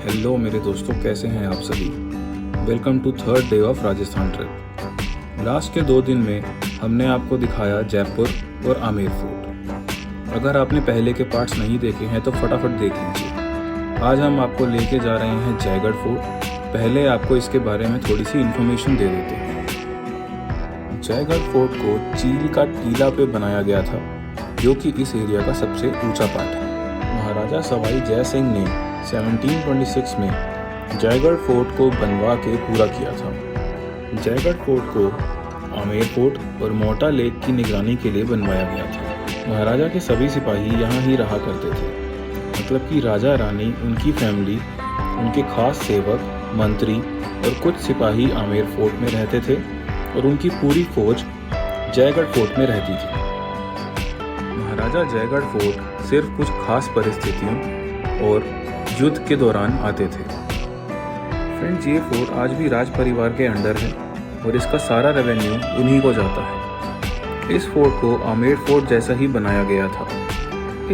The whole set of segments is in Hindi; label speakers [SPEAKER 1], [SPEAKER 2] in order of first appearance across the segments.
[SPEAKER 1] हेलो मेरे दोस्तों, कैसे हैं आप सभी। Welcome to third day of Rajasthan trip. Last के 2 दिन में हमने आपको दिखाया जयपुर और आमेर फोर्ट। अगर आपने पहले के पार्ट्स नहीं देखे हैं तो फटाफट देख लीजिए। आज हम आपको लेके जा रहे हैं जयगढ़ फोर्ट। पहले आपको इसके बारे में थोड़ी सी इन्फॉर्मेशन दे देते हैं। जयगढ़ फोर्ट को चील का टीला पे बनाया गया था, जो कि इस एरिया का सबसे ऊंचा पार्ट है। महाराजा सवाई जय सिंह ने 1726 में जयगढ़ फोर्ट को बनवा के पूरा किया था। जयगढ़ फोर्ट को आमेर फोर्ट और मोटा लेक की निगरानी के लिए बनवाया गया था। महाराजा के सभी सिपाही यहाँ ही रहा करते थे, मतलब कि राजा रानी, उनकी फैमिली, उनके खास सेवक, मंत्री और कुछ सिपाही आमेर फोर्ट में रहते थे और उनकी पूरी फौज जयगढ़ फोर्ट में रहती थी। महाराजा जयगढ़ फोर्ट सिर्फ कुछ खास परिस्थितियों और युद्ध के दौरान आते थे। फ्रेंड्स, ये फोर्ट आज भी राज परिवार के अंडर है और इसका सारा रेवेन्यू उन्हीं को जाता है। इस फोर्ट को आमेर फोर्ट जैसा ही बनाया गया था।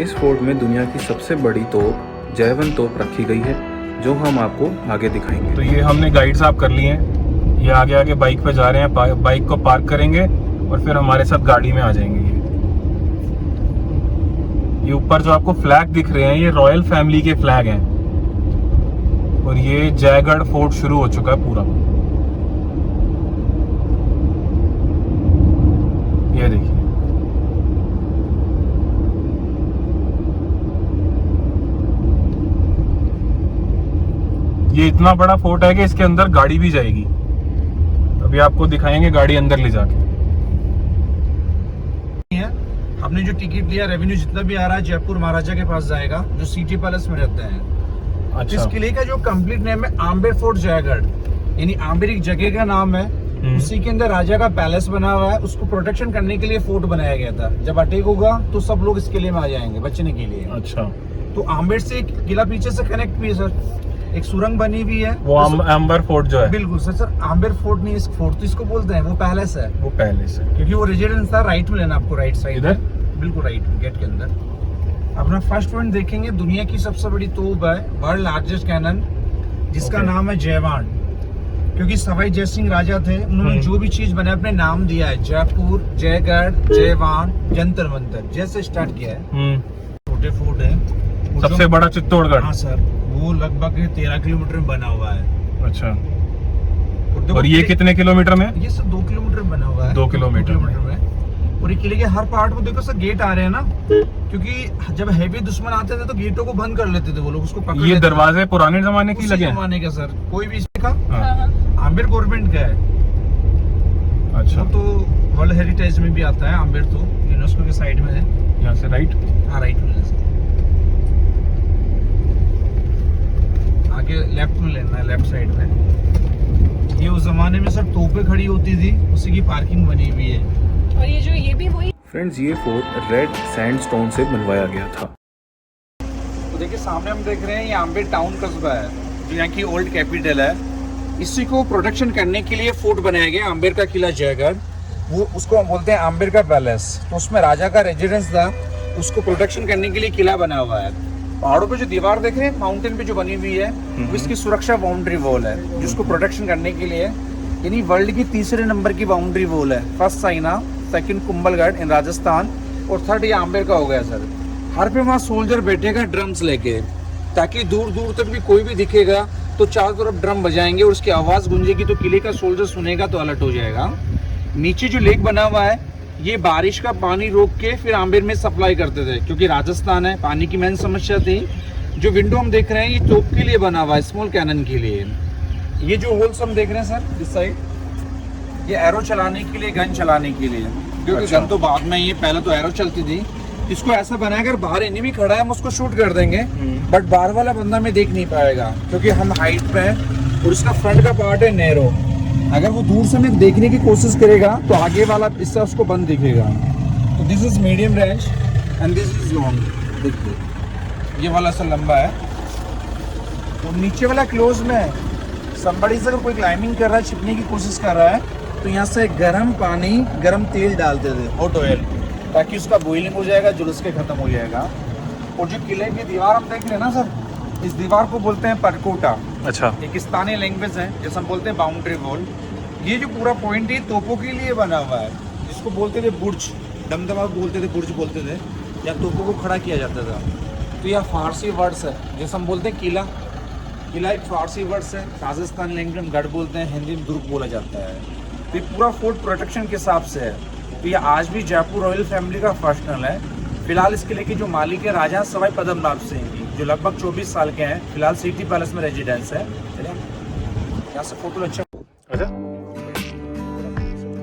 [SPEAKER 1] इस फोर्ट में दुनिया की सबसे बड़ी तोप जय-1 तोप रखी गई है, जो हम आपको आगे दिखाएंगे।
[SPEAKER 2] तो ये हमने गाइड साहब कर लिए हैं। ये आगे आगे बाइक पे जा रहे हैं, बाइक को पार्क करेंगे और फिर हमारे साथ गाड़ी में आ जाएंगे। ये ऊपर जो आपको फ्लैग दिख रहे हैं, ये रॉयल फैमिली के फ्लैग हैं और ये जयगढ़ फोर्ट शुरू हो चुका है पूरा। ये देखिए, ये इतना बड़ा फोर्ट है कि इसके अंदर गाड़ी भी जाएगी। अभी आपको दिखाएंगे गाड़ी अंदर ले जाके।
[SPEAKER 3] हमने जो टिकट लिया, रेवेन्यू जितना भी आ रहा है जयपुर महाराजा के पास जाएगा, जो सिटी पैलेस में रहते हैं।
[SPEAKER 2] अच्छा।
[SPEAKER 3] इस किले का जो कंप्लीट नेम है आम्बेर फोर्ट जयगढ़, यानी आम्बेर एक जगह का नाम है। उसी के अंदर राजा का पैलेस बना हुआ है। उसको प्रोटेक्शन करने के लिए फोर्ट बनाया गया था। जब अटैक होगा तो सब लोग इस किले में आ जाएंगे बचने के लिए।
[SPEAKER 2] अच्छा।
[SPEAKER 3] तो आम्बेर से एक किला पीछे से कनेक्ट भी है सर, एक सुरंग बनी हुई है।
[SPEAKER 2] वो आम्बर फोर्ट जो है।
[SPEAKER 3] बिल्कुल सर, आम्बेर फोर्ट नहीं, इस फोर्ट तो इसको बोलते हैं, वो पैलेस है।
[SPEAKER 2] वो पैलेस है
[SPEAKER 3] क्योंकि वो रेजिडेंस था। राइट में लेना आपको, राइट साइड
[SPEAKER 2] इधर,
[SPEAKER 3] बिल्कुल राइट गेट के अंदर। अपना फर्स्ट पॉइंट देखेंगे, दुनिया की सबसे बड़ी तोप है, वर्ल्ड लार्जेस्ट कैनन, जिसका नाम है जयवान। क्योंकि सवाई जय सिंह राजा थे, उन्होंने जो भी चीज बनाया अपने नाम दिया है। जयपुर, जयगढ़, जयवान, जंतर मंतर जैसे स्टार्ट किया है। छोटे फोर्ट है।
[SPEAKER 2] सबसे बड़ा चित्तौड़गढ़।
[SPEAKER 3] हाँ सर, वो लगभग 13 किलोमीटर में बना हुआ है।
[SPEAKER 2] अच्छा। और ये कितने किलोमीटर में?
[SPEAKER 3] ये सर 2 किलोमीटर बना हुआ है।
[SPEAKER 2] 2 किलोमीटर
[SPEAKER 3] में। और ये किले के हर पार्ट में देखो सर गेट आ रहे हैं ना, क्योंकि जब हैवी दुश्मन आते थे तो गेटों को बंद कर लेते थे वो लोग, उसको पकड़।
[SPEAKER 2] ये दरवाजे पुराने जमाने की लगे हैं?
[SPEAKER 3] जमाने का सर, कोई भी इसका
[SPEAKER 2] हाँ।
[SPEAKER 3] आम्बेर गवर्नमेंट का है।
[SPEAKER 2] अच्छा।
[SPEAKER 3] तो वर्ल्ड हेरिटेज में भी आता है आम्बेर, तो यूनेस्को के साइड में है।
[SPEAKER 2] यहाँ से राइट?
[SPEAKER 3] हाँ राइट में आगे लेफ्ट में लेना है, लेफ्ट साइड में। ये उस जमाने में सर तोपें खड़ी होती थी, उसी की पार्किंग बनी हुई है।
[SPEAKER 4] और ये भी वही।
[SPEAKER 1] फ्रेंड्स, ये फोर्ट रेड सैंडस्टोन से बनवाया गया था।
[SPEAKER 3] तो देखिए सामने हम देख रहे हैं, ये आम्बेर टाउन कस्बा है, जो यहाँ की ओल्ड कैपिटल है। इसी को प्रोटेक्शन करने के लिए फोर्ट बनाया गया, आम्बेर का किला जयगढ़। वो उसको हम बोलते हैं आम्बेर का पैलेस। तो उसमें राजा का रेजिडेंस था, उसको प्रोटेक्शन करने के लिए किला बना हुआ है। पहाड़ों पे जो दीवार देख रहे हैं, माउंटेन पे जो बनी हुई है, वो इसकी सुरक्षा बाउंड्री वॉल है, जिसको प्रोटेक्शन करने के लिए, यानी वर्ल्ड की 3रे नंबर की बाउंड्री वॉल है। फर्स्ट साइना, सेकंड कुंभलगढ़ इन राजस्थान और थर्ड ये आम्बेर का हो गया सर। हर पे वहाँ सोल्जर बैठेगा ड्रम्स लेके, ताकि दूर दूर तक भी कोई भी दिखेगा तो चारों तरफ ड्रम बजाएंगे और उसकी आवाज गूंजेगी, तो किले का सोल्जर सुनेगा तो अलर्ट हो जाएगा। नीचे जो लेक बना हुआ है, ये बारिश का पानी रोक के फिर आम्बेर में सप्लाई करते थे, क्योंकि राजस्थान है, पानी की मेन समस्या थी। जो विंडो हम देख रहे हैं, ये तोप के लिए बना हुआ है, स्मॉल कैनन के लिए। ये जो होल्स हम देख रहे हैं सर इस साइड, ये एरो चलाने के लिए, गन चलाने के लिए, क्योंकि गन तो बाद में, ये पहले तो एरो चलती थी। इसको ऐसा बनाया, अगर बाहर एनिमी खड़ा है हम उसको शूट कर देंगे, बट बाहर वाला बंदा में देख नहीं पाएगा, क्योंकि हम हाइट पे हैं और इसका फ्रंट का पार्ट है नैरो। अगर वो दूर से हमें देखने की कोशिश करेगा तो आगे वाला इससे उसको बंद दिखेगा। तो this is medium range and this is long. देखिए ये वाला सा लंबा है और नीचे वाला क्लोज में है। समबड़ी से अगर कोई क्लाइंबिंग कर रहा है, छिपने की कोशिश कर रहा है, तो यहाँ से गर्म पानी, गर्म तेल डालते थे, हॉट ऑयल, ताकि उसका बॉइलिंग हो जाएगा, जुलूस के खत्म हो जाएगा। और जो किले की दीवार हम देख रहे हैं ना सर, इस दीवार को बोलते हैं परकोटा,
[SPEAKER 2] अच्छा
[SPEAKER 3] एक स्थानीय लैंग्वेज है, जैसे हम बोलते हैं बाउंड्री वॉल। ये जो पूरा पॉइंट है तोपों के लिए बना हुआ है, जिसको बोलते थे बुर्ज, दमदमा बोलते थे, बुर्ज बोलते थे, या तोपों को खड़ा किया जाता था। तो यह फारसी वर्ड्स है, जैसे हम बोलते हैं किला, किला एक फारसी वर्ड्स है, राजस्थान लैंग्वेज में गढ़ बोलते हैं, हिंदी में दुर्ग बोला जाता है। तो ये पूरा फोर्ट प्रोटेक्शन के हिसाब से है। तो ये आज भी जयपुर रॉयल फैमिली का फर्शनल है। फिलहाल इसके लेके जो मालिक है राजा सवाई पद्मनाभ सिंह जी, जो लगभग 24 साल के हैं, फिलहाल सिटी पैलेस में रेजिडेंस है। चलिए यहाँ से फोटो अच्छा।
[SPEAKER 2] अच्छा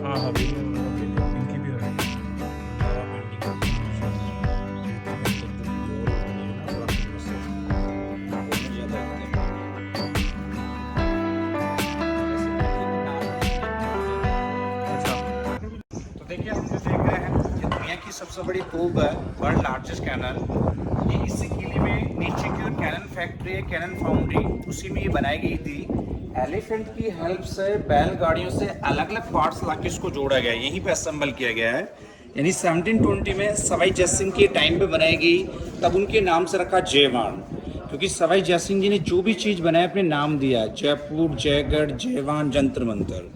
[SPEAKER 2] हाँ हाँ इनकी भी है।
[SPEAKER 3] तो देखिए हम जो देख रहे हैं ये दुनिया की सबसे बड़ी तोप है, वर्ल्ड लार्जेस्ट कैनन। ये इसी किले में नीचे की ओर कैनन फैक्ट्री है, कैनन फाउंड्री, उसी में ये बनाई गई थी। एलिफेंट की हेल्प से बैलगाड़ियों से अलग अलग पार्ट्स लाके इसको जोड़ा गया है, यहीं पे असेंबल किया गया है। यानी 1720 में सवाई जयसिंह के टाइम पे बनाई गई, तब उनके नाम से रखा जयवान, क्योंकि सवाई जयसिंह जी ने जो भी चीज़ बनाया अपने नाम दिया, जयपुर, जयगढ़, जयवान, जंतर मंतर।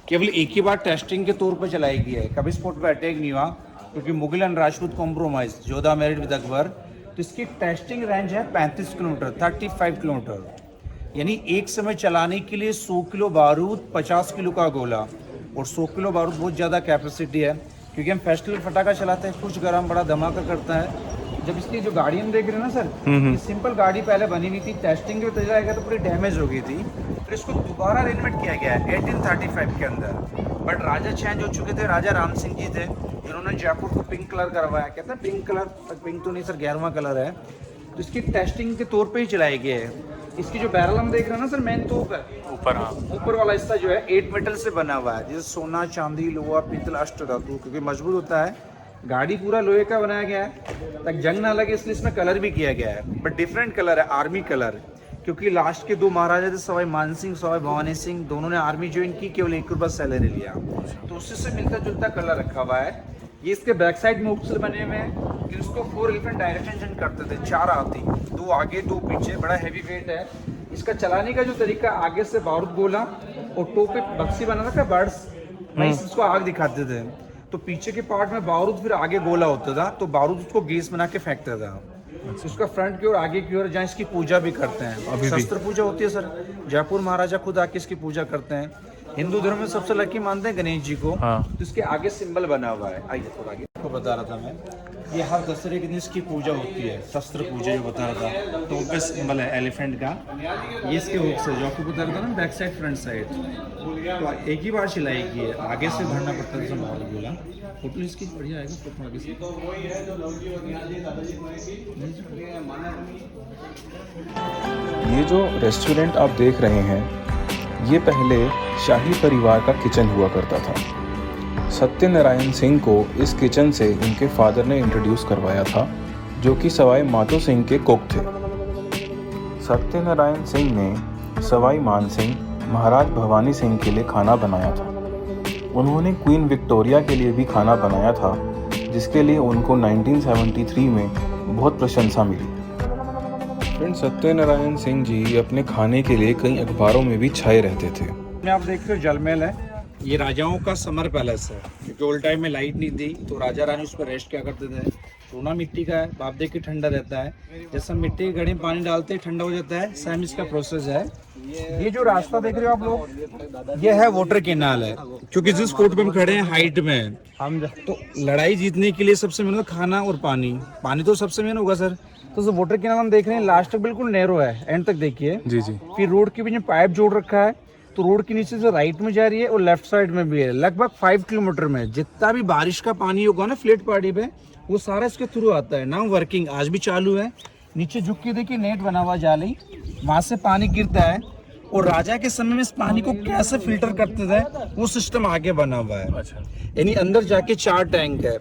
[SPEAKER 3] केवल एक ही बार टेस्टिंग के तौर पर चलाई गई है, कभी स्पॉट पर अटैक नहीं हुआ, क्योंकि Mughal and Rajput compromise, Jodha married with Akbar. तो इसकी टेस्टिंग रेंज है 35 किलोमीटर, 35 किलोमीटर, यानी एक समय चलाने के लिए 100 किलो बारूद, 50 किलो का गोला। और 100 किलो बारूद बहुत ज़्यादा कैपेसिटी है, क्योंकि हम फेस्टिवल फटाखा चलाते हैं, कुछ गरम बड़ा धमाका करता है। जब इसकी जो गाड़ी हम देख रहे हैं ना सर, ये सिंपल गाड़ी पहले बनी हुई थी, टेस्टिंग के तरीका आएगा तो पूरी डैमेज हो गई थी, फिर इसको दोबारा रेनोवेट किया गया है 1835 के अंदर। बट राजा चेंज हो चुके थे, राजा राम सिंह जी थे, जिन्होंने जयपुर को पिंक कलर करवाया। कहते हैं पिंक कलर, पिंक तो नहीं सर, 11वां कलर है। तो इसकी टेस्टिंग के तौर पे ही चलाई गई है। इसकी जो बैरल हम देख रहे हैं ना सर, मेन तोप है
[SPEAKER 2] ऊपर, हाँ
[SPEAKER 3] ऊपर वाला हिस्सा जो है 8 मेटल से बना हुआ है, जैसे सोना, चांदी, लोहा, पीतल, अष्टधातु, क्योंकि मजबूत होता है। गाड़ी पूरा लोहे का बनाया गया है ताकि जंग ना लगे, इसलिए इसमें कलर भी किया गया है, बट डिफरेंट कलर है, आर्मी कलर। क्योंकि लास्ट के 2 महाराजा थे, सवाई मानसिंह, सवाई भवानी सिंह, दोनों ने आर्मी ज्वाइन की, केवल 1 रुपया सैलरी लिया, तो उसी से मिलता जुलता कलर रखा हुआ है। ये इसके बैक साइड में उपसल बने हुए हैं कि इसको 4 एलिफेंट डायरेक्शन करते थे, 4 हाथी, 2 आगे 2 पीछे, बड़ा हैवी वेट है। इसका चलाने का जो तरीका, आगे से बारूद गोला और टोप पे बक्सी बना रखा बर्ड्स, इसको आग दिखाते थे, तो पीछे के पार्ट में बारूद, फिर आगे गोला होता था, तो बारूद उसको गैस बना के फेंकता था। तो इसका फ्रंट की ओर, आगे की ओर, जहाँ इसकी पूजा भी करते हैं, शस्त्र पूजा होती है सर, जयपुर महाराजा खुद आके इसकी पूजा करते हैं। हिंदू धर्म में सबसे लकी मानते हैं गणेश जी को, तो इसके आगे सिंबल बना हुआ है। आइए थोड़ा आगे आपको बता रहा था मैं, ये हर दशहरे के दिन इसकी पूजा होती है, शस्त्र पूजा जो बता रहा था, तो उसका सिंबल है एलिफेंट का। ये इसके हुक से जो आपको बता रहा था ना, बैक साइड फ्रंट साइड, तो एक ही बार सिलाई की है, आगे से भरना पड़ता है, जैसे माहौल बोला। फोटो इसकी बढ़िया आएगा, फोटो आगे से।
[SPEAKER 1] ये जो रेस्टोरेंट आप देख रहे हैं, ये पहले शाही परिवार का किचन हुआ करता था। सत्यनारायण सिंह को इस किचन से उनके फादर ने इंट्रोड्यूस करवाया था, जो कि सवाई माधो सिंह के कुक थे। सत्यनारायण सिंह ने सवाई मान सिंह, महाराज भवानी सिंह के लिए खाना बनाया था। उन्होंने क्वीन विक्टोरिया के लिए भी खाना बनाया था, जिसके लिए उनको 1973 में बहुत प्रशंसा मिली। फ्रेंड, सत्यनारायण सिंह जी अपने खाने के लिए कई अखबारों में भी छाए रहते थे।
[SPEAKER 3] आप देख रहे हो जलमहल है, ये राजाओं का समर पैलेस है, क्योंकि ओल्ड टाइम में लाइट नहीं थी, तो राजा रानी उस पर रेस्ट क्या करते थे। सोना मिट्टी का है, आप देख के ठंडा रहता है, जैसे हम मिट्टी के घड़े में पानी डालते हैं ठंडा हो जाता है, सेम इसका प्रोसेस है। ये जो रास्ता देख रहे हो आप लोग, ये है वाटर कैनाल है, क्योंकि जिस फोर्ट पे हम खड़े हैं हाइट में, हम तो लड़ाई जीतने के लिए सबसे मेन खाना और पानी, पानी तो सबसे मेन होगा सर। तो जो वाटर कैनाल हम देख रहे हैं, लास्ट तक बिल्कुल नैरो है, एंड तक देखिए
[SPEAKER 2] जी जी।
[SPEAKER 3] फिर रोड के बीच में पाइप जोड़ रखा है, तो रोड के नीचे से राइट में जा रही है और लेफ्ट साइड में भी है। लगभग 5 किलोमीटर में जितना भी बारिश का पानी होगा ना फ्लैट पहाड़ी पे, वो सारा इसके थ्रू आता है। नाउ वर्किंग आज भी चालू है। नीचे झुक के देखिए नेट बना हुआ जाली, वहां से पानी गिरता है, और राजा के समय में इस पानी को कैसे फिल्टर करते थे वो सिस्टम आगे बना हुआ है।
[SPEAKER 2] अच्छा।
[SPEAKER 3] यानी अंदर जाके 4 टैंक है।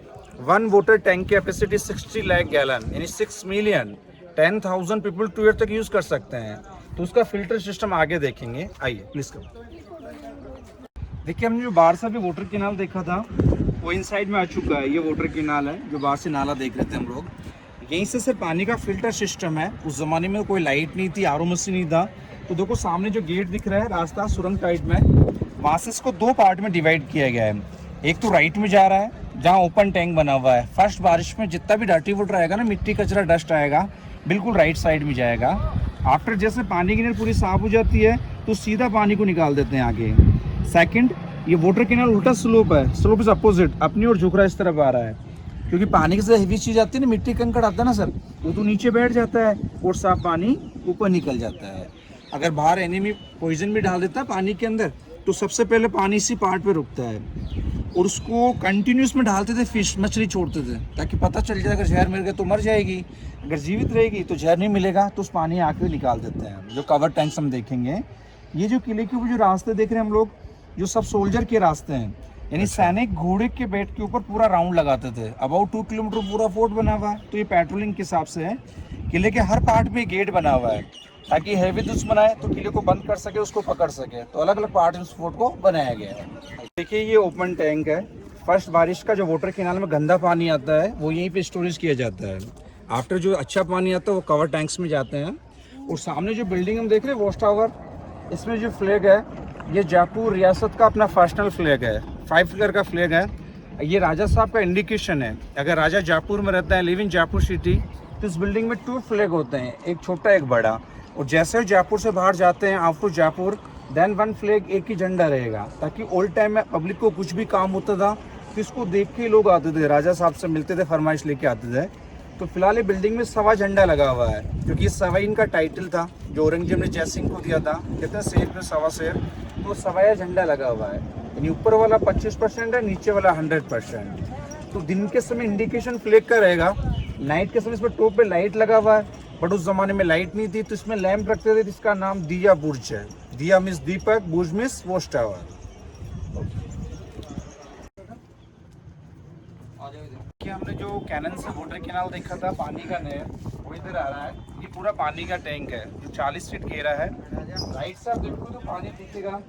[SPEAKER 3] 1 वाटर टैंक की कैपेसिटी 60 लाख गैलन, यानी 6 मिलियन 10,000 पीपल 2 ईयर तक यूज कर सकते हैं। तो उसका फिल्टर सिस्टम आगे देखेंगे, आइए प्लीज करो। देखिए हमने जो बाहर से भी वाटर कैनाल देखा था, वो इनसाइड में आ चुका है। ये वाटर कैनाल है जो बाहर से नाला देख रहे थे हम लोग। यहीं से सर पानी का फिल्टर सिस्टम है। उस ज़माने में कोई लाइट नहीं थी, आर ओ मशीन नहीं था। तो देखो सामने जो गेट दिख रहा है रास्ता सुरंग टाइप में, वहाँ से इसको दो पार्ट में डिवाइड किया गया है। एक तो राइट में जा रहा है जहाँ ओपन टैंक बना हुआ है। फर्स्ट बारिश में जितना भी डर्टी वाटर आएगा ना, मिट्टी कचरा डस्ट आएगा, बिल्कुल राइट साइड में जाएगा। आफ्टर जैसे पानी की नीड पूरी साफ हो जाती है तो सीधा पानी को निकाल देते हैं आगे। सेकंड, ये वाटर कैनाल उल्टा स्लोप है, स्लोप इज अपोजिट, अपनी ओर झुक रहा है, इस तरफ आ रहा है। क्योंकि पानी की से हेवी चीज आती है ना, मिट्टी कंकड़ आता है ना सर, वो तो नीचे बैठ जाता है और साफ पानी ऊपर निकल जाता है। अगर बाहर एनिमी पॉइजन भी डाल देता है पानी के अंदर तो सबसे पहले पानी इसी पार्ट पे रुकता है। और उसको कंटिन्यूस में डालते थे, फिश मछली छोड़ते थे ताकि पता चल जाए अगर जहर मिल गया तो मर जाएगी, अगर जीवित रहेगी तो जहर नहीं मिलेगा, तो उस पानी आके निकाल देते हैं। जो कवर टैंक्स हम देखेंगे, ये जो किले के ऊपर जो रास्ते देख रहे हैं हम लोग, जो सब सोल्जर के रास्ते हैं, यानी सैनिक घोड़े के बेट के ऊपर पूरा राउंड लगाते थे। अबाउट 2 किलोमीटर पूरा फोर्ट बना हुआ है, तो ये पेट्रोलिंग के हिसाब से है। किले के हर पार्ट में गेट बना हुआ है ताकि हैवी दुश्मन आए तो किले को बंद कर सके, उसको पकड़ सके। तो अलग अलग पार्ट इस फोर्ट को बनाया गया है। देखिए ये ओपन टैंक है। फर्स्ट बारिश का जो वाटर कैनाल में गंदा पानी आता है वो यहीं पे स्टोरेज किया जाता है। आफ्टर जो अच्छा पानी आता है वो कवर टैंक्स में जाते हैं। और सामने जो बिल्डिंग हम देख रहे हैं वॉच टावर, इसमें जो फ्लैग है ये जयपुर रियासत का अपना पर्सनल फ्लैग है, 5 कलर का फ्लैग है। ये राजा साहब का इंडिकेशन है। अगर राजा जयपुर में रहता है, लिव इन जयपुर सिटी, तो इस बिल्डिंग में 2 फ्लैग होते हैं, एक छोटा एक बड़ा। और जैसे जयपुर से बाहर जाते हैं आफ्टर जयपुर, देन 1 फ्लैग, एक ही झंडा रहेगा, ताकि ओल्ड टाइम में पब्लिक को कुछ भी काम होता था तो इसको देख के लोग आते थे, राजा साहब से मिलते थे, फरमाइश लेके आते थे। तो फिलहाल ये बिल्डिंग में सवा झंडा लगा हुआ है, क्योंकि सवा इनका टाइटल था जो औरंगजेब ने जय सिंह को दिया था, कहते हैं शेर पे सवा शेर, तो सवाया झंडा लगा हुआ है। यानी ऊपर वाला 25% है, नीचे वाला 100%। तो दिन के समय इंडिकेशन फ्लैग का रहेगा, नाइट के समय इसमें टॉप पे लाइट लगा हुआ है। बट उस जमाने में लाइट नहीं थी तो इसमें लैंप रखते थे, जिसका नाम दिया बुर्ज है। दिया मिस दीपक, बुर्ज मिस वॉच टावर। हमने जो कैनन से वाटर कैनाल देखा था, पानी का नहर, वो इधर आ रहा है। ये पूरा पानी का टैंक है जो 40 फीट घेरा है। राइट से आप देखो तो पानी दिखेगा,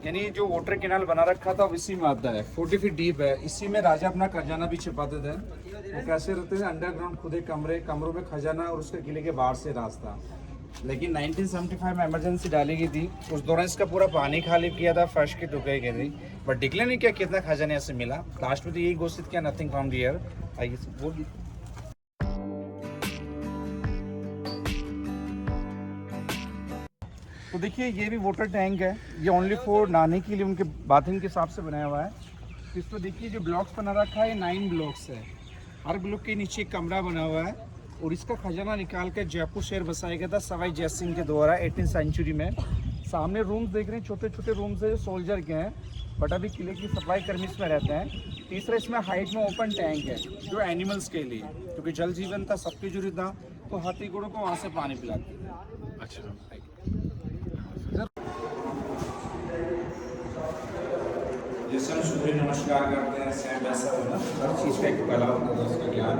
[SPEAKER 3] यानी जो वाटर कैनाल बना रखा था इसी में आता है, 40 फीट डीप है। इसी में राजा अपना खजाना भी छिपाते थे। वो कैसे रहते थे, अंडरग्राउंड खुद एक कमरों में खजाना और उसके किले के बाहर से रास्ता। लेकिन 1975 में इमरजेंसी डाली गई थी, उस दौरान इसका पूरा पानी खाली किया था, फर्श की टुकड़ी गई थी, बट डिक्लेयर नहीं किया कितना खजाना ऐसे मिला। लास्ट में तो यही घोषित किया, नथिंग फाउंड हियर। वो तो देखिए ये भी वाटर टैंक है, ये ओनली फॉर नहाने के लिए, उनके बाथिंग के हिसाब से बनाया हुआ है। तो इस पर देखिए जो ब्लॉक्स बना रखा है, 9 ब्लॉक्स है। हर ब्लॉक के नीचे एक कमरा बना हुआ है और इसका खजाना निकाल कर जयपुर शहर बसाया गया था सवाई जय सिंह के द्वारा 18वीं सेंचुरी में। सामने रूम्स देख रहे हैं, छोटे छोटे रूम्स है, सोल्जर के हैं, बट अभी किले की सफाई कर्मी इसमें रहते हैं। तीसरा, इसमें हाइट में ओपन टैंक है जो एनिमल्स के लिए, क्योंकि जल जीवन था, सबकी जरूरत था, तो हाथी घोड़ों को वहाँ से पानी पिलाते हैं।
[SPEAKER 2] अच्छा,
[SPEAKER 3] जैसे हम सूर्य नमस्कार करते हैं, सेम वैसा होना, हर चीज़ का एक कला होता है, उसका ज्ञान।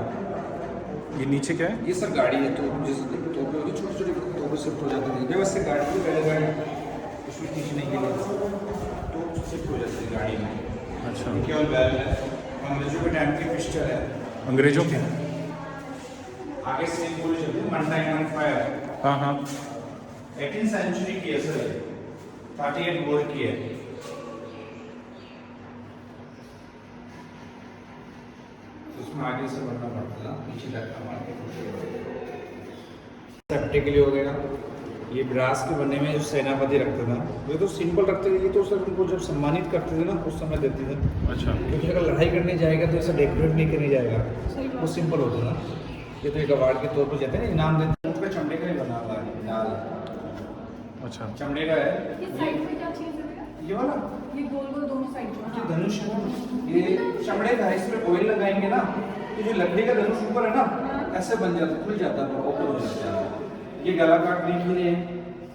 [SPEAKER 2] ये नीचे क्या है?
[SPEAKER 3] ये सर गाड़ी है, तो जैसे तोपे होती, छोटी छोटी तोपे शिफ्ट हो जाती है। वैसे गाड़ी की पहले गाड़ी उसमें खींचने के लिए तो शिफ्ट हो जाती है गाड़ी में।
[SPEAKER 2] अच्छा,
[SPEAKER 3] केवल बैल है, अंग्रेजों के टाइम की पिस्टल है।
[SPEAKER 2] अंग्रेजों के?
[SPEAKER 3] आगे से गोली चलती है, वन टाइम वन फायर।
[SPEAKER 2] हाँ हाँ,
[SPEAKER 3] 18वीं सेंचुरी की है सर, 38 बोर की है। उसमें आगे से बढ़ना पड़ता है, पीछे धक्का मार के। सेफ्टी के लिए हो गया, ये ब्रास के बने में जो सेनापति रखता था, ये तो सिंपल रखते थे। ये तो सर उनको जब सम्मानित करते थे ना, उस समय देते थे।
[SPEAKER 2] अच्छा,
[SPEAKER 3] क्योंकि अगर लड़ाई करने जाएगा तो ऐसा डेकोरेट नहीं करने जाएगा, वो सिंपल होता था। ये तो एक अवार्ड के तौर पर जाते हैं ना, इनाम देते हैं। उनका चमड़े का ही बना हुआ है, डाल
[SPEAKER 2] अच्छा,
[SPEAKER 3] चमड़े का है।
[SPEAKER 4] ये साइड में क्या चीज़ है?
[SPEAKER 3] ये वाला
[SPEAKER 4] ये गोल गोल दोनों साइड में।
[SPEAKER 3] ये धनुष है, ये चमड़े का है, इसमें ऑयल लगाएंगे ना तो जो लकड़ी का धनुष ऊपर है ना, ऐसे बन जाता, खुल जाता है, ओपन हो जाता है। ये गला काटने के लिए,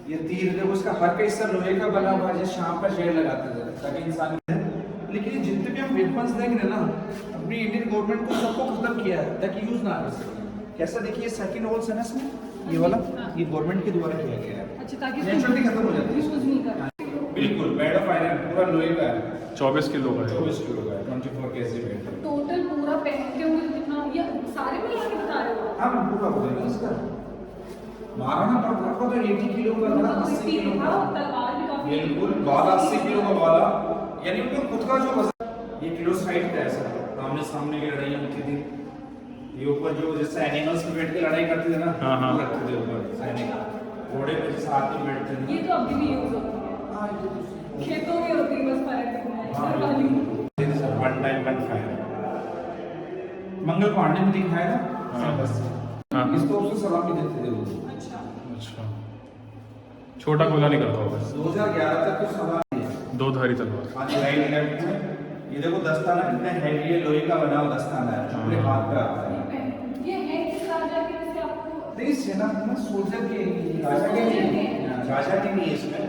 [SPEAKER 3] ये तीर देखो, इसका हर का हिस्सा लोहे का बना हुआ है, जैसे शाम का शेर लगाते थे ताकि इंसान। लेकिन ये जितने भी हम वेपन्स देख रहे हैं ना, अपनी इंडियन गवर्नमेंट को सबको खत्म किया है ताकि यूज ना कर सके। कैसा देखिए, सेकंड होल्स है ना इसमें, ये वाला, ये गवर्नमेंट के द्वारा किया गया है।
[SPEAKER 4] अच्छा, ताकि
[SPEAKER 3] नेचुरली खत्म हो जाती है।
[SPEAKER 4] यूज नहीं करना।
[SPEAKER 3] बिल्कुल, बेड ऑफ आयरन पूरा लोहे का है,
[SPEAKER 2] 24 किलो का है।
[SPEAKER 3] 24 किलो का है, 24 केजी वेट।
[SPEAKER 4] टोटल पूरा पहन के उनको कितना, ये सारे में यहाँ बता रहे हो?
[SPEAKER 3] हाँ पूरा हो गया इसका मारना पड़ता था तो 80 किलो का था 80 किलो का
[SPEAKER 4] तलवार भी काफी
[SPEAKER 3] बिल्कुल 80 किलो का वाला यानी उनका खुद का जो वजन ये किलो साइड का ऐसा आमने सामने की लड़ाई होती थी ये ऊपर जो जैसे एनिमल्स पे बैठ के लड़ाई करते थे ना
[SPEAKER 2] हाँ।
[SPEAKER 3] वो रखते थे ऊपर सैनिक घोड़े पे साथ में बैठते थे
[SPEAKER 4] ये तो अभी भी यूज होती है
[SPEAKER 3] हाँ ये तो
[SPEAKER 4] खेतों में होती है बस पर्यटक
[SPEAKER 3] हाँ,
[SPEAKER 4] में वाली
[SPEAKER 3] one time one fire Mangal Pandey में दिखाया था
[SPEAKER 2] हाँ।
[SPEAKER 3] बस
[SPEAKER 2] हाँ।
[SPEAKER 3] इसको उसको सलामी देते थे वो
[SPEAKER 4] अच्छा
[SPEAKER 2] अच्छा, छोटा गोला नहीं करता होगा।
[SPEAKER 3] 2011 तक तो सलामी है
[SPEAKER 2] दो धारी तलवार।
[SPEAKER 3] आज राइट लेफ्ट में ये देखो दस्ताना कितना हैवी है लोहे का बना हुआ दस्ताना है पूरे हाथ पे आता है
[SPEAKER 4] ये है किस राजा के वैसे आपको
[SPEAKER 3] नहीं सेना में सोल्जर के राजा के नहीं राजा के नहीं है इसमें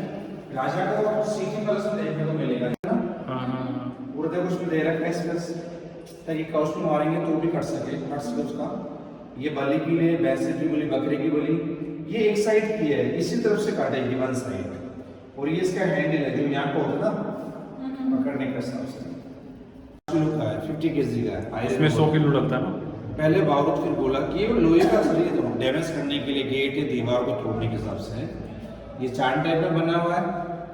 [SPEAKER 3] राजा को सीधी कलश में देखने को मिलेगा ना
[SPEAKER 2] हाँ हाँ हाँ।
[SPEAKER 3] पूरा देखो उसमें दे रखा है इसमें ताकि काउस में मारेंगे तो भी कट सके उसका ये बलि की ले भैंसे की बलि बकरे की बलि ये एक साइड की है इसी तरफ से काटेगी वन साइड और ये इसका हैंडल है जो यहाँ को होता ना पकड़ने का हिसाब से किलो का है 50 केजी का है
[SPEAKER 2] इसमें 100 किलो लगता है ना।
[SPEAKER 3] पहले बारूद फिर गोला कि ये लोहे का शरीर तो डैमेज करने के लिए गेट या दीवार को तोड़ने के हिसाब से है ये चांद टाइप में बना हुआ है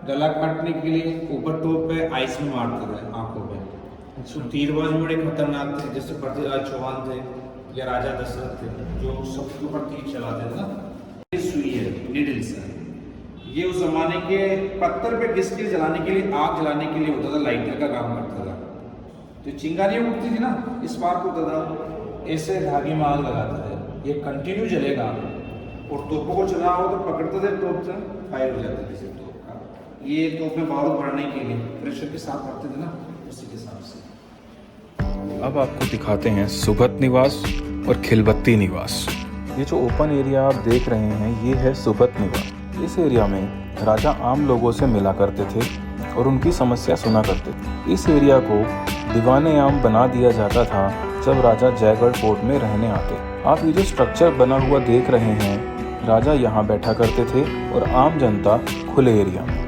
[SPEAKER 3] गला काटने के लिए ऊपर टोप पे आइस में मारते थे आंखों पे तो तीरबाज बड़े खतरनाक थे जैसे पृथ्वीराज चौहान थे या राजा दशरथ थे जो सबके ऊपर तीर चलाते थे ना ये सुई है नीडल्स है ये उस जमाने के पत्थर पे घिस के जलाने के लिए आग जलाने के लिए होता था लाइटर का काम करता था तो चिंगारियाँ उठती थी ना स्पार्क होता था ऐसे धागे में आग लगाते थे ये कंटिन्यू जलेगा और तोपों को चलाओ तो पकड़ते थे तोप से फायर हो जाते थे तोप का ये तोप में बारूद भरने के लिए प्रेशर के साथ भरते थे ना उसी के हिसाब से
[SPEAKER 1] अब आपको दिखाते हैं सुभत निवास और खिलबत्ती निवास। ये जो ओपन एरिया आप देख रहे हैं ये है सुभत निवास। इस एरिया में राजा आम लोगों से मिला करते थे और उनकी समस्या सुना करते थे। इस एरिया को दीवाने आम बना दिया जाता था जब राजा जयगढ़ फोर्ट में रहने आते। आप ये जो स्ट्रक्चर बना हुआ देख रहे हैं राजा यहाँ बैठा करते थे और आम जनता खुले एरिया में।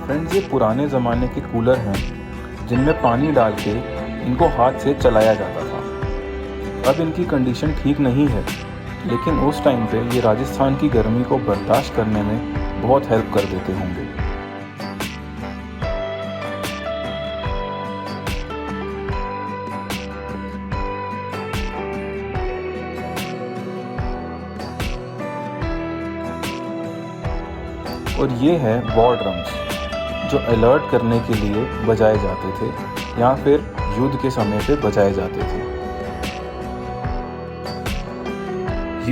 [SPEAKER 1] फ्रेंड्स ये पुराने ज़माने के कूलर हैं जिनमें पानी डाल के इनको हाथ से चलाया जाता था। अब इनकी कंडीशन ठीक नहीं है लेकिन उस टाइम पे ये राजस्थान की गर्मी को बर्दाश्त करने में बहुत हेल्प कर देते होंगे। और ये है वॉर ड्रम्स जो अलर्ट करने के लिए बजाए जाते थे या फिर युद्ध के समय पे बजाए जाते थे।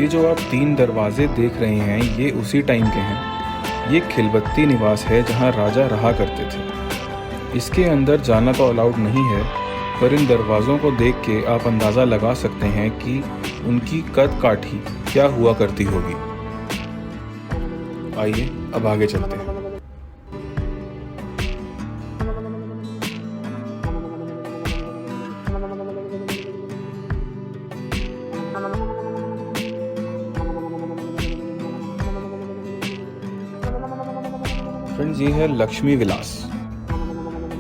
[SPEAKER 1] ये जो आप 3 दरवाजे देख रहे हैं ये उसी टाइम के हैं। ये खिलबत्ती निवास है जहां राजा रहा करते थे। इसके अंदर जाना तो अलाउड नहीं है पर इन दरवाज़ों को देख के आप अंदाज़ा लगा सकते हैं कि उनकी कद काठी क्या हुआ करती होगी। आइए अब आगे चलते हैं। फ्रेंड्स ये है लक्ष्मी विलास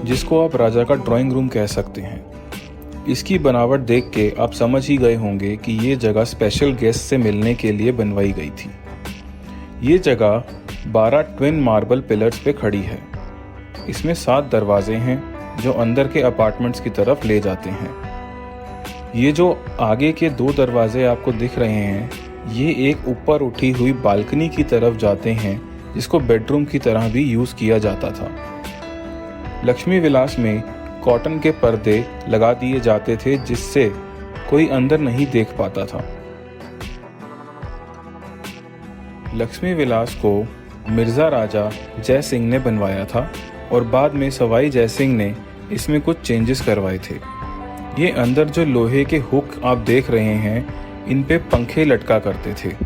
[SPEAKER 1] जिसको आप राजा का ड्राइंग रूम कह सकते हैं। इसकी बनावट देख के आप समझ ही गए होंगे कि ये जगह स्पेशल गेस्ट से मिलने के लिए बनवाई गई थी। ये जगह 12 ट्विन मार्बल पिलर्स पे खड़ी है। इसमें 7 दरवाजे हैं जो अंदर के अपार्टमेंट्स की तरफ ले जाते हैं। ये जो आगे के 2 दरवाजे आपको दिख रहे हैं ये एक ऊपर उठी हुई बालकनी की तरफ जाते हैं जिसको बेडरूम की तरह भी यूज़ किया जाता था। लक्ष्मी विलास में कॉटन के पर्दे लगा दिए जाते थे जिससे कोई अंदर नहीं देख पाता था। लक्ष्मी विलास को मिर्ज़ा राजा जय सिंह ने बनवाया था और बाद में सवाई जय सिंह ने इसमें कुछ चेंजेस करवाए थे। ये अंदर जो लोहे के हुक आप देख रहे हैं इन पे पंखे लटका करते थे।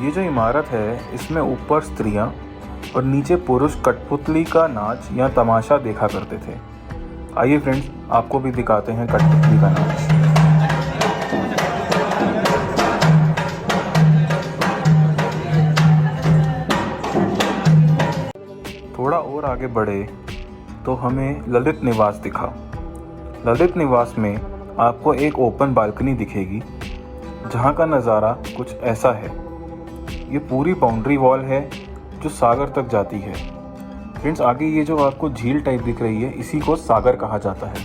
[SPEAKER 1] ये जो इमारत है इसमें ऊपर स्त्रियां और नीचे पुरुष कठपुतली का नाच या तमाशा देखा करते थे। आइए फ्रेंड्स, आपको भी दिखाते हैं कठपुतली का नाच। थोड़ा और आगे बढ़े तो हमें ललित निवास दिखा। ललित निवास में आपको एक ओपन बालकनी दिखेगी जहाँ का नज़ारा कुछ ऐसा है। ये पूरी बाउंड्री वॉल है जो सागर तक जाती है। फ्रेंड्स, आगे ये जो आपको झील टाइप दिख रही है इसी को सागर कहा जाता है।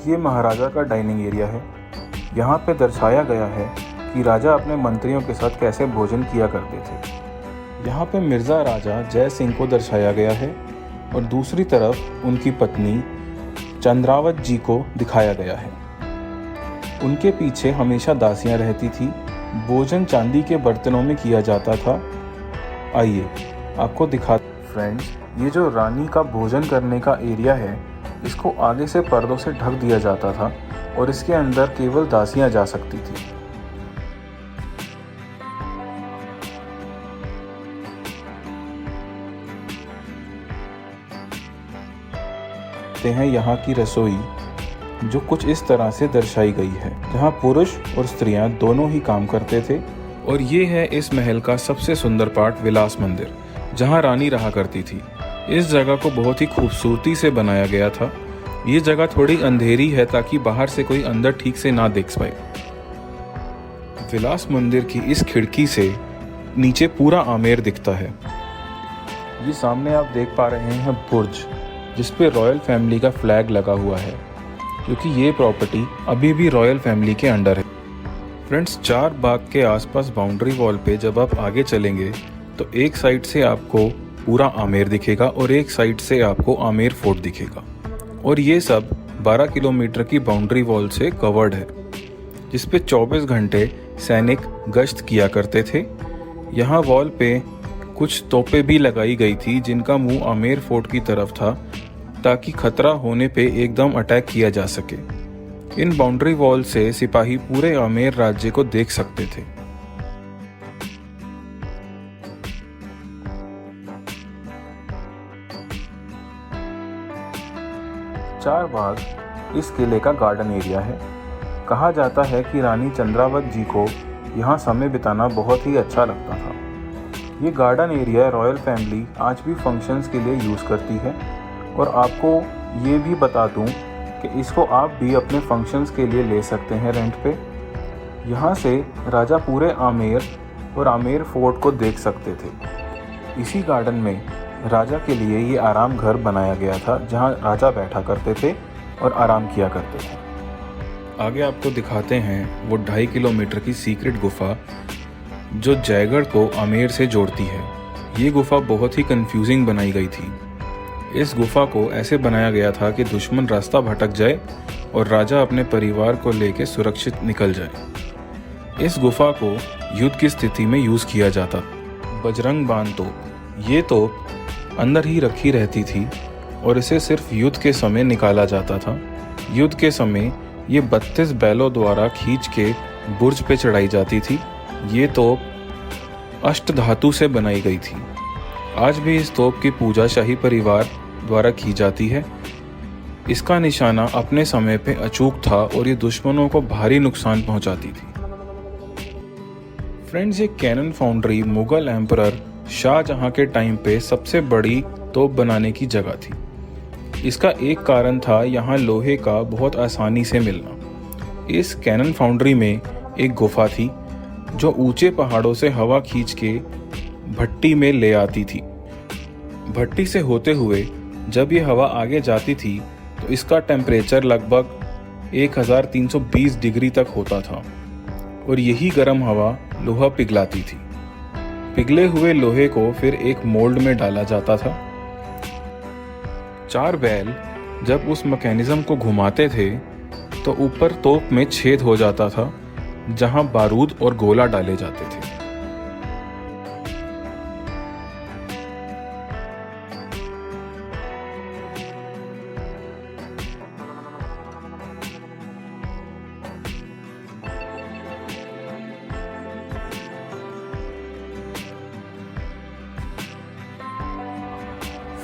[SPEAKER 1] ये महाराजा का डाइनिंग एरिया है। यहाँ पे दर्शाया गया है कि राजा अपने मंत्रियों के साथ कैसे भोजन किया करते थे। यहाँ पे मिर्ज़ा राजा जय सिंह को दर्शाया गया है और दूसरी तरफ उनकी पत्नी चंद्रावत जी को दिखाया गया है। उनके पीछे हमेशा दासियाँ रहती थी। भोजन चांदी के बर्तनों में किया जाता था। आइए आपको दिखा। फ्रेंड्स, ये जो रानी का भोजन करने का एरिया है इसको आगे से पर्दों से ढक दिया जाता था और इसके अंदर केवल दासियां जा सकती थी। ते हैं यहाँ की रसोई जो कुछ इस तरह से दर्शाई गई है, जहाँ पुरुष और स्त्रियां दोनों ही काम करते थे। और ये है इस महल का सबसे सुंदर पार्ट, विलास मंदिर, जहाँ रानी रहा करती थी। इस जगह को बहुत ही खूबसूरती से बनाया गया था। ये जगह थोड़ी अंधेरी है ताकि बाहर से कोई अंदर ठीक से ना देख पाए। विलास मंदिर की इस खिड़की से नीचे पूरा आमेर दिखता है। ये सामने आप देख पा रहे हैं बुर्ज, जिस पे रॉयल फैमिली का फ्लैग लगा हुआ है, क्योंकि ये प्रॉपर्टी अभी भी रॉयल फैमिली के अंडर है। फ्रेंड्स, चार बाग के आसपास बाउंड्री वॉल पे जब आप आगे चलेंगे तो एक साइड से आपको पूरा आमेर दिखेगा और एक साइड से आपको आमेर फोर्ट दिखेगा। और ये सब 12 किलोमीटर की बाउंड्री वॉल से कवर्ड है, जिस पे 24 घंटे सैनिक गश्त किया करते थे। यहाँ वॉल पे कुछ तोपें भी लगाई गई थी जिनका मुंह आमेर फोर्ट की तरफ था, ताकि खतरा होने पे एकदम अटैक किया जा सके। इन बाउंड्री वॉल से सिपाही पूरे आमेर राज्य को देख सकते थे। चार बाग इस किले का गार्डन एरिया है। कहा जाता है कि रानी चंद्रावत जी को यहाँ समय बिताना बहुत ही अच्छा लगता था। ये गार्डन एरिया रॉयल फैमिली आज भी फंक्शंस के लिए यूज़ करती है। और आपको ये भी बता दूँ कि इसको आप भी अपने फंक्शंस के लिए ले सकते हैं रेंट पे। यहाँ से राजा पूरे आमेर और आमेर फोर्ट को देख सकते थे। इसी गार्डन में राजा के लिए ये आराम घर बनाया गया था, जहाँ राजा बैठा करते थे और आराम किया करते थे। आगे आपको दिखाते हैं वो 2.5 किलोमीटर की सीक्रेट गुफा जो जयगढ़ को आमेर से जोड़ती है। ये गुफा बहुत ही कंफ्यूजिंग बनाई गई थी। इस गुफा को ऐसे बनाया गया था कि दुश्मन रास्ता भटक जाए और राजा अपने परिवार को लेकर सुरक्षित निकल जाए। इस गुफा को युद्ध की स्थिति में यूज़ किया जाता। बजरंग बाण तोप, ये तोप अंदर ही रखी रहती थी और इसे सिर्फ युद्ध के समय निकाला जाता था। युद्ध के समय ये 32 बैलों द्वारा खींच के बुर्ज पे चढ़ाई जाती थी। ये तोप अष्टधातु से बनाई गई थी। आज भी इस तोप की पूजा शाही परिवार द्वारा की जाती है। इसका निशाना अपने समय पे अचूक था और ये दुश्मनों को भारी नुकसान पहुंचाती थी। फ्रेंड्स, ये cannon foundry Mughal emperor Shahjahan के टाइम पे सबसे बड़ी तोप बनाने की जगह थी। इसका एक कारण था यहाँ लोहे का बहुत आसानी से मिलना। इस कैनन फाउंड्री में एक गुफा थी जो ऊंचे पहाड़ों से हवा खींच के भट्टी में ले आती थी। भट्टी से होते हुए जब ये हवा आगे जाती थी तो इसका टेम्परेचर लगभग 1320 डिग्री तक होता था और यही गर्म हवा लोहा पिघलाती थी। पिघले हुए लोहे को फिर एक मोल्ड में डाला जाता था। 4 बैल जब उस मैकेनिज्म को घुमाते थे तो ऊपर तोप में छेद हो जाता था, जहां बारूद और गोला डाले जाते थे।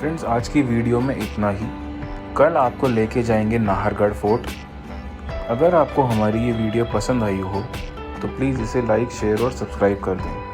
[SPEAKER 1] फ्रेंड्स, आज की वीडियो में इतना ही। कल आपको लेके जाएंगे नाहरगढ़ फोर्ट। अगर आपको हमारी ये वीडियो पसंद आई हो तो प्लीज़ इसे लाइक, शेयर और सब्सक्राइब कर दें।